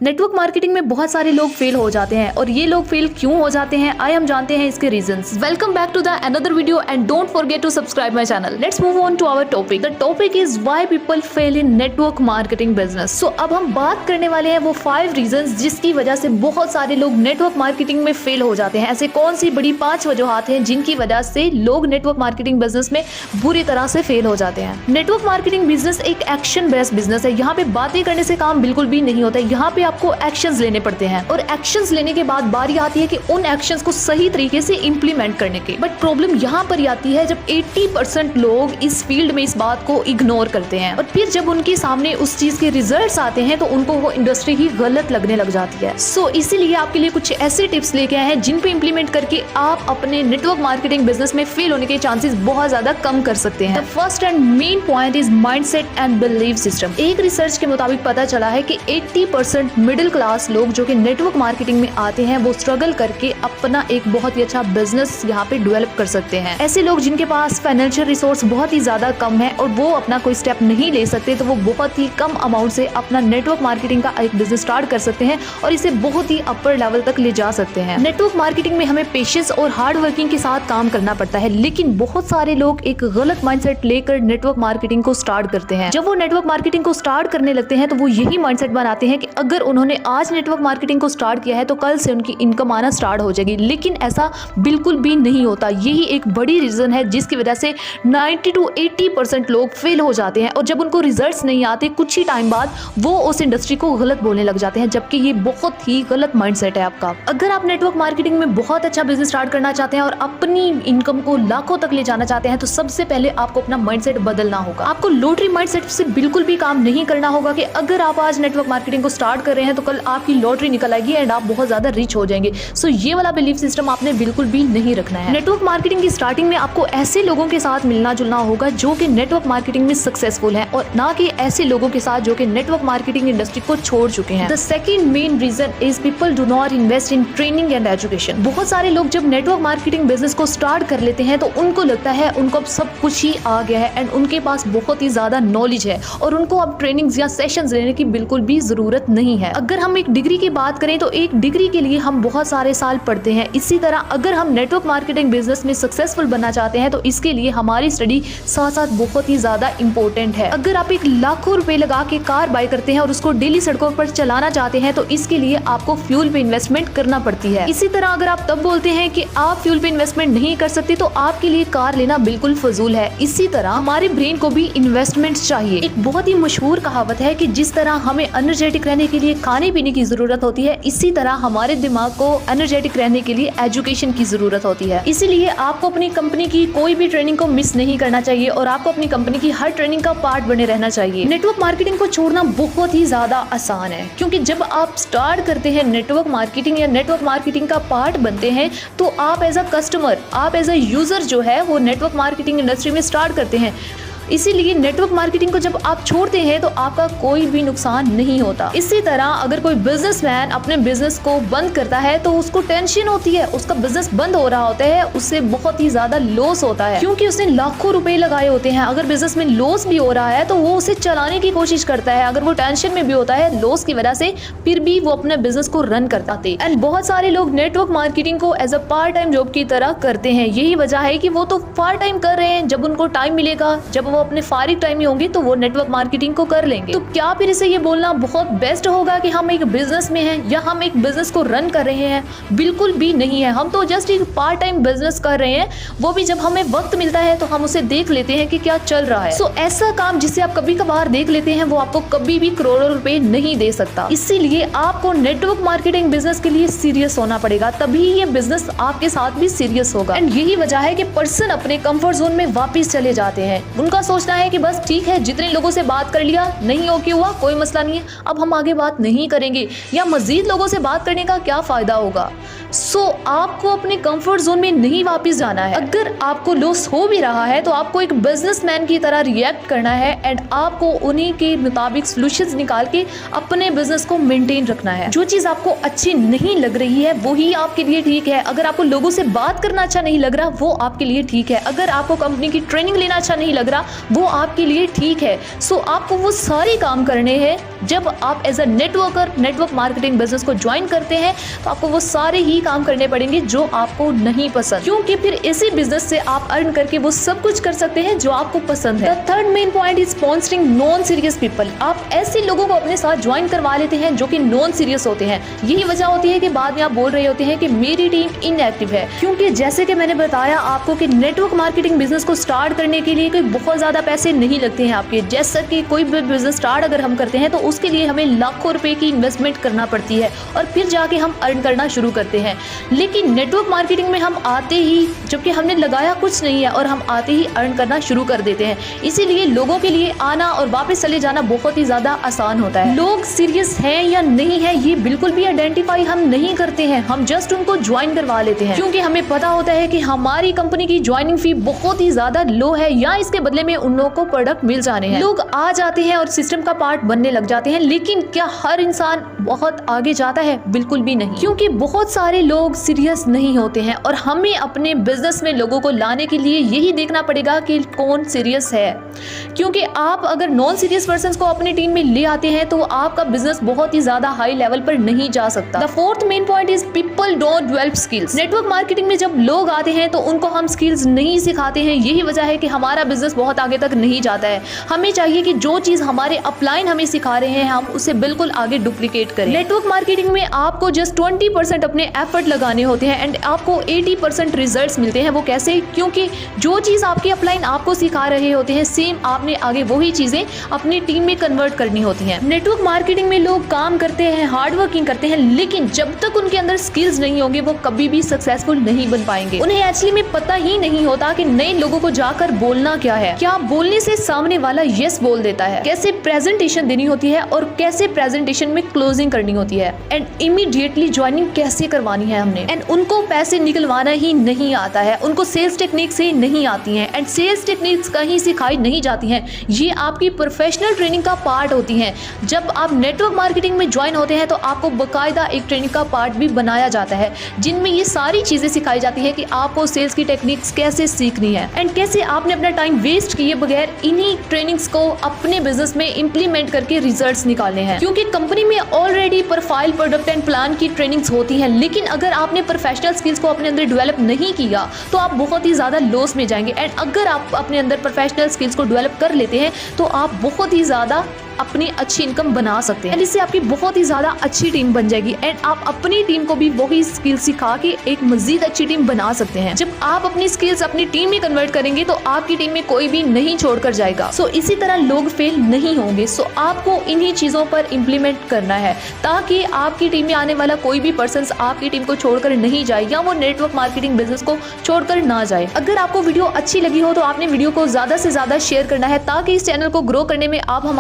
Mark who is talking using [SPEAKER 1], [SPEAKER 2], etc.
[SPEAKER 1] Network marketing में बहुत सारे लोग फेल हो जाते हैं और ये लोग फेल क्यों हो जाते हैं आइए हम जानते हैं इसके reasons. Welcome back to the another video and don't forget to subscribe my channel. Let's move on to our topic. The topic is why people fail in network marketing business. So अब हम बात करने वाले हैं वो 5 reasons जिसकी वजह से बहुत सारे लोग नेटवर्क मार्केटिंग में फेल हो जाते हैं। ऐसे कौन सी बड़ी 5 वजूहात हैं जिनकी वजह से लोग नेटवर्क मार्केटिंग बिजनेस में बुरी तरह से फेल हो जाते हैं। नेटवर्क मार्केटिंग बिजनेस एक एक्शन बेस्ड बिजनेस है। यहाँ पे बातें करने से काम बिल्कुल भी नहीं होता है। यहाँ पे आपको एक्शंस लेने पड़ते हैं और एक्शंस लेने के बाद बारी आती है कि उन एक्शंस को सही तरीके से इंप्लीमेंट करने की। बट प्रॉब्लम यहाँ पर आती है जब 80% लोग इस फील्ड में इस बात को इग्नोर करते हैं और फिर जब उनके सामने उस चीज के रिजल्ट्स आते हैं तो उनको वो इंडस्ट्री ही गलत लगने लग जाती है। सो इसीलिए आपके लिए कुछ ऐसे टिप्स लेके आए हैं जिन पे इंप्लीमेंट करके आप अपने नेटवर्क मार्केटिंग बिजनेस में फेल होने के चांसेस बहुत ज्यादा कम कर सकते हैं। The first and main point is mindset and belief system. एक रिसर्च के मुताबिक पता चला है कि 80% मिडिल क्लास लोग जो कि नेटवर्क मार्केटिंग में आते हैं वो स्ट्रगल करके अपना एक बहुत ही अच्छा बिजनेस यहाँ पे डेवलप कर सकते हैं। ऐसे लोग जिनके पास फाइनेंशियल रिसोर्स बहुत ही ज्यादा कम है और वो अपना कोई स्टेप नहीं ले सकते तो वो बहुत ही कम अमाउंट से अपना नेटवर्क मार्केटिंग का एक बिजनेस स्टार्ट कर सकते हैं और इसे बहुत ही अपर लेवल तक ले जा सकते हैं। नेटवर्क मार्केटिंग में हमें पेशेंस और हार्ड वर्किंग के साथ काम करना पड़ता है, लेकिन बहुत सारे लोग एक गलत माइंडसेट लेकर नेटवर्क मार्केटिंग को स्टार्ट करते हैं। जब वो नेटवर्क मार्केटिंग को स्टार्ट करने लगते हैं तो वो यही माइंडसेट बनाते हैं कि अगर उन्होंने आज नेटवर्क मार्केटिंग को स्टार्ट किया है तो कल से उनकी इनकम आना स्टार्ट हो जाएगी, लेकिन ऐसा बिल्कुल भी नहीं होता। यही एक बड़ी रीजन है जिसकी वजह से 90 to 80% लोग फेल हो जाते हैं और जब उनको रिजल्ट्स नहीं आते कुछ ही टाइम बाद वो उस इंडस्ट्री को गलत बोलने लग जाते हैं, जबकि ये बहुत ही गलत माइंडसेट है आपका। अगर आप नेटवर्क मार्केटिंग में बहुत अच्छा बिजनेस स्टार्ट करना चाहते हैं और अपनी इनकम को लाखों तक ले जाना चाहते हैं तो सबसे पहले आपको अपना माइंडसेट बदलना होगा। आपको लॉटरी माइंडसेट से बिल्कुल भी काम नहीं करना होगा कि अगर आप आज नेटवर्क मार्केटिंग को स्टार्ट कर रहे हैं तो कल आपकी लॉटरी निकल आएगी एंड आप बहुत ज्यादा रिच हो जाएंगे। सो ये वाला बिलीफ सिस्टम आपने बिल्कुल भी नहीं रखना है। नेटवर्क मार्केटिंग की स्टार्टिंग में आपको ऐसे लोगों के साथ मिलना जुलना होगा जो कि नेटवर्क मार्केटिंग में सक्सेसफुल हैं और ना कि ऐसे लोगों के साथ जो कि नेटवर्क मार्केटिंग इंडस्ट्री को छोड़ चुके हैं। The second main reason is people do not invest in training and education. बहुत सारे लोग जब नेटवर्क मार्केटिंग बिजनेस को स्टार्ट कर लेते हैं तो उनको लगता है उनको अब सब कुछ ही आ गया है एंड उनके पास बहुत ही ज्यादा नॉलेज है और उनको अब ट्रेनिंग्स या सेशंस लेने की बिल्कुल भी जरूरत नहीं है। अगर हम एक डिग्री की बात करें तो एक डिग्री के लिए हम बहुत सारे साल पढ़ते हैं। इसी तरह अगर हम नेटवर्क मार्केटिंग बिजनेस में सक्सेसफुल बनना चाहते हैं तो इसके लिए हमारी स्टडी साथ साथ बहुत ही ज्यादा इंपॉर्टेंट है। अगर आप एक लाखों रुपए लगा के कार बाय करते हैं और उसको डेली सड़कों पर चलाना चाहते हैं तो इसके लिए आपको फ्यूल पे इन्वेस्टमेंट करना पड़ती है। इसी तरह अगर आप तब बोलते हैं कि आप फ्यूल पे इन्वेस्टमेंट नहीं कर सकते तो आपके लिए कार लेना बिल्कुल फजूल है। इसी तरह हमारे ब्रेन को भी इन्वेस्टमेंट चाहिए। एक बहुत ही मशहूर कहावत है कि जिस तरह हमें एनर्जेटिक रहने के लिए खाने पीने की जरूरत होती है इसी तरह हमारे दिमाग को एनर्जेटिक रहने के लिए एजुकेशन की जरूरत होती है। इसीलिए आपको अपनी कंपनी की कोई भी ट्रेनिंग को मिस नहीं करना चाहिए और आपको अपनी कंपनी की हर ट्रेनिंग का पार्ट बने रहना चाहिए। नेटवर्क मार्केटिंग को छोड़ना बहुत ही ज्यादा आसान है क्योंकि जब आप स्टार्ट करते हैं नेटवर्क मार्केटिंग या नेटवर्क मार्केटिंग का पार्ट बनते हैं तो आप एज अ कस्टमर, आप एज अ यूजर जो है वो नेटवर्क मार्केटिंग इंडस्ट्री में स्टार्ट करते हैं। इसीलिए नेटवर्क मार्केटिंग को जब आप छोड़ते हैं तो आपका कोई भी नुकसान नहीं होता। इसी तरह अगर कोई बिजनेसमैन अपने बिजनेस को बंद करता है तो उसको टेंशन होती है, उसका बिजनेस बंद हो रहा होता है, उससे बहुत ही ज्यादा लॉस होता है क्योंकि उसने लाखों रुपए लगाए होते हैं। अगर बिजनेस में लॉस भी हो रहा है तो वो उसे चलाने की कोशिश करता है। अगर वो टेंशन में भी होता है लॉस की वजह से फिर भी वो अपने बिजनेस को रन करता है। एंड बहुत सारे लोग नेटवर्क मार्केटिंग को as a part time job की तरह करते हैं। यही वजह है कि वो तो पार्ट टाइम कर रहे हैं, जब उनको टाइम मिलेगा, जब वो अपने फारिग टाइम में होंगे तो वो नेटवर्क मार्केटिंग को कर लेंगे। तो क्या फिर इसे ये बोलना बहुत बेस्ट होगा कि हम एक बिजनेस में हैं या हम एक बिजनेस को रन कर रहे हैं? बिल्कुल भी नहीं है। हम तो जस्ट एक पार्ट टाइम बिजनेस कर रहे हैं, वो भी जब हमें वक्त मिलता है तो हम उसे देख लेते हैं कि क्या चल रहा है। सो ऐसा काम जिसे आप कभी कभार देख लेते हैं वो आपको कभी भी करोड़ों रुपए नहीं दे सकता। इसीलिए आपको नेटवर्क मार्केटिंग बिजनेस के लिए सीरियस होना पड़ेगा, तभी ये बिजनेस आपके साथ भी सीरियस होगा। एंड यही वजह है कि पर्सन अपने कंफर्ट जोन में वापस चले जाते हैं। उनका सोचना है कि बस ठीक है, जितने लोगों से बात कर लिया, नहीं ओके हुआ, कोई मसला नहीं है, अब हम आगे बात नहीं करेंगे या मजीद लोगों से बात करने का क्या फायदा होगा। सो आपको अपने कंफर्ट जोन में नहीं वापस जाना है। अगर आपको लॉस हो भी रहा है तो आपको एक बिजनेसमैन की तरह रिएक्ट करना है एंड आपको उन्हीं के मुताबिक सॉल्यूशंस निकाल के अपने बिजनेस को मेंटेन रखना है। जो चीज आपको अच्छी नहीं लग रही है वही आपके लिए ठीक है। अगर आपको लोगों से बात करना अच्छा नहीं लग रहा वो आपके लिए ठीक है। अगर आपको कंपनी की ट्रेनिंग लेना अच्छा नहीं लग रहा वो आपके लिए ठीक है। सो आपको वो सारे काम करने हैं। जब आप as a network marketing business को ज्वाइन करते हैं तो आपको वो सारे ही काम करने पड़ेंगे जो आपको नहीं पसंद, क्योंकि फिर इसी बिजनेस से आप अर्न करके वो सब कुछ कर सकते हैं जो आपको पसंद है। The third main point is sponsoring non serious people. आप ऐसे लोगों को अपने साथ ज्वाइन करवा लेते हैं जो कि नॉन सीरियस होते हैं। यही वजह होती है कि बाद में आप बोल रहे होते हैं कि मेरी टीम इनएक्टिव है, क्योंकि जैसे कि मैंने बताया आपको कि नेटवर्क मार्केटिंग बिजनेस को स्टार्ट करने के लिए कोई बहुत ज्यादा पैसे नहीं लगते हैं आपके। जैसा कि कोई भी बिजनेस स्टार्ट अगर हम करते हैं तो उसके लिए हमें लाखों रुपए की इन्वेस्टमेंट करना पड़ती है और फिर जाके हम अर्न करना शुरू करते हैं। लेकिन नेटवर्क मार्केटिंग में हम आते ही, जबकि हमने लगाया कुछ नहीं है, और हम आते ही अर्न करना शुरू कर देते हैं। इसीलिए लोगों के लिए आना और वापस चले जाना बहुत ही ज्यादा आसान होता है। लोग सीरियस हैं या नहीं है ये बिल्कुल भी आइडेंटिफाई हम नहीं करते हैं, हम जस्ट उनको ज्वाइन करवा लेते हैं, क्योंकि हमें पता होता है कि हमारी कंपनी की ज्वाइनिंग फी बहुत ही ज्यादा लो है या इसके बदले में उन लोगों को प्रोडक्ट मिल जाने हैं। लोग आ जाते हैं और सिस्टम का पार्ट बनने लग जाते हैं। लेकिन क्या हर इंसान बहुत आगे जाता है? बिल्कुल भी नहीं, क्योंकि बहुत सारे लोग सीरियस नहीं होते हैं और हमें अपने बिजनेस में लोगों को लाने के लिए यही देखना पड़ेगा कि कौन सीरियस है। क्योंकि आप अगर नॉन सीरियस पर्सन को अपनी टीम में ले आते हैं तो आपका बिजनेस बहुत ही ज्यादा हाई लेवल पर नहीं जा सकता। The fourth main point is people don't develop skills. Network marketing में जब लोग आते हैं तो उनको हम स्किल्स नहीं सिखाते हैं। यही वजह है कि हमारा बिजनेस बहुत आगे तक नहीं जाता है। हमें चाहिए कि जो चीज हमारे अपलाइन हमें सिखा रहे हैं हम उसे बिल्कुल आगे डुप्लीकेट करें। नेटवर्क मार्केटिंग में आपको जस्ट 20% अपने एफर्ट लगाने होते हैं एंड आपको 80% रिजल्ट्स मिलते हैं। वो कैसे? क्योंकि जो चीज आपके अपलाइन आपको सिखा रहे होते हैं सेम आपने आगे वही चीजें अपनी टीम में कन्वर्ट करनी होती हैं। नेटवर्क मार्केटिंग में लोग काम करते हैं, हार्ड वर्किंग करते हैं, लेकिन जब तक उनके अंदर स्किल्स नहीं होंगे वो कभी भी सक्सेसफुल नहीं बन पाएंगे। उन्हें एक्चुअली में पता ही नहीं होता कि नए लोगों को जाकर बोलना क्या है, क्या बोलने से सामने वाला यस बोल देता है, कैसे प्रेजेंटेशन देनी होती है और कैसे प्रेजेंटेशन में क्लोजिंग करनी होती है, एंड इमीडिएटली ज्वाइनिंग कैसे करवानी है हमने। एंड उनको पैसे निकलवाना ही नहीं आता है, उनको सेल्स टेक्निक से नहीं आती हैं एंड सेल्स टेक्निक्स कहीं सिखाई नहीं जाती हैं। ये आपकी प्रोफेशनल ट्रेनिंग का पार्ट होती हैं। जब आप नेटवर्क मार्केटिंग में ज्वाइन होते हैं तो आपको बाकायदा एक ट्रेनिंग का पार्ट भी बनाया जाता है जिनमें ये सारी चीजें सिखाई जाती है कि आपको सेल्स की टेक्निक्स कैसे सीखनी है एंड कैसे आपने अपना टाइम वेस्ट किए बगैर इन्हीं ट्रेनिंग्स को अपने बिजनेस में इंप्लीमेंट करके रिजल्ट्स निकालने हैं। क्योंकि कंपनी में already profile, product and plan की ट्रेनिंग्स होती हैं, लेकिन अगर आपने प्रोफेशनल स्किल्स को अपने अंदर डेवलप नहीं किया तो आप बहुत ही ज्यादा लॉस में जाएंगे। एंड अगर आप अपने अंदर प्रोफेशनल स्किल्स को डेवलप कर लेते हैं तो आप बहुत ही ज्यादा अपनी अच्छी इनकम बना सकते हैं। इससे आपकी बहुत ही ज्यादा अच्छी टीम बन जाएगी एंड आप अपनी टीम को भी वही स्किल सिखा के एक मजीद अच्छी टीम बना सकते हैं। जब आप अपनी स्किल्स अपनी टीम में कन्वर्ट करेंगे तो आपकी टीम में कोई भी नहीं छोड़कर जाएगा। सो इसी तरह लोग फेल नहीं होंगे। सो आपको इन्हीं चीजों पर इम्प्लीमेंट करना है ताकि आपकी टीम में आने वाला कोई भी पर्सन आपकी टीम को छोड़कर नहीं जाए या वो नेटवर्क मार्केटिंग बिजनेस को छोड़कर ना जाए। अगर आपको वीडियो अच्छी लगी हो तो आपने वीडियो को ज्यादा से ज्यादा शेयर करना है ताकि इस चैनल को ग्रो करने में आप हमारे